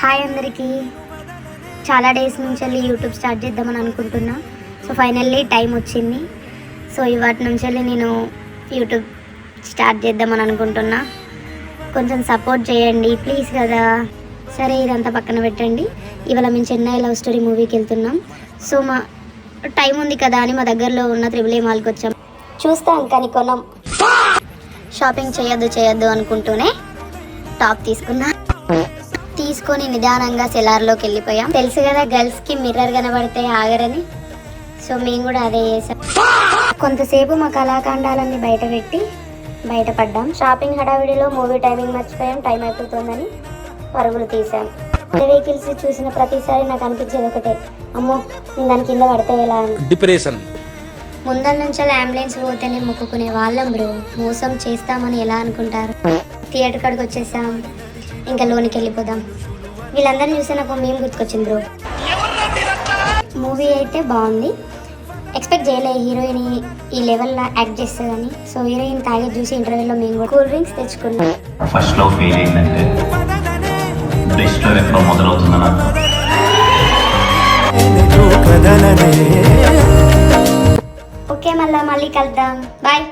Hi అందరికీ. చాలా days నుంచి వెళ్ళి యూట్యూబ్ స్టార్ట్ చేద్దామని అనుకుంటున్నా. సో ఫైనల్లీ టైం వచ్చింది. సో ఇవాటి నుంచి వెళ్ళి నేను యూట్యూబ్ స్టార్ట్ చేద్దామని అనుకుంటున్నా. కొంచెం సపోర్ట్ చేయండి ప్లీజ్ కదా. సరే ఇదంతా పక్కన పెట్టండి. ఇవాళ మేము చెన్నై లవ్ స్టోరీ మూవీకి వెళ్తున్నాం. సో మా టైం ఉంది కదా అని మా దగ్గరలో ఉన్న త్రిబుల్ ఏ మాల్కి వచ్చాం. చూస్తాం కానీ కొనం. షాపింగ్ చేయొద్దు అనుకుంటూనే టాప్ తీసుకొని నిదానంగా సెలార్లోకి వెళ్ళిపోయాం. తెలుసు కదా గర్ల్స్కి మిర్రర్ కనబడితే ఆగరని. సో మేము కూడా అదే చేసాం. కొంతసేపు మా కళాఖండాలన్నీ బయటపడ్డాం. షాపింగ్ హడావిడిలో మూవీ టైమింగ్ మర్చిపోయాం. టైం అయిపోతుందని పరుగులు తీసాం. వెహికల్స్ చూసిన ప్రతిసారి నాకు అనిపించేది ఒకటే, అమ్మో నేను దాని కింద పడితే ఎలా అని. డిప్రెషన్. ముందల నుంచి అంబులెన్స్ పోతేనే మొక్కుకునే వాళ్ళం బ్రో. మోసం చేస్తామని ఎలా అనుకుంటారు. థియేటర్ కాడికి వచ్చేసాం. ఇంకా లోనికి వెళ్ళిపోదాం. వీళ్ళందరినీ చూస్తే నాకు మేము గుర్తుకొచ్చింది బ్రో. మూవీ అయితే బాగుంది. ఎక్స్పెక్ట్ చేయలే హీరోయిన్ ఈ లెవెల్లో యాక్ట్ చేస్తుందని. సో హీరోయిన్ తాగే చూసి ఇంటర్వ్యూలో మేము కూడా కూల్ డ్రింక్స్ తెచ్చుకున్నాం. ఫస్ట్ లో ఫెయిల్ అయిందంటే బెస్ట్ లో ఎప్పుడో మొదలవుతుందని ఓకే మళ్ళీ కలుద్దాం. బాయ్.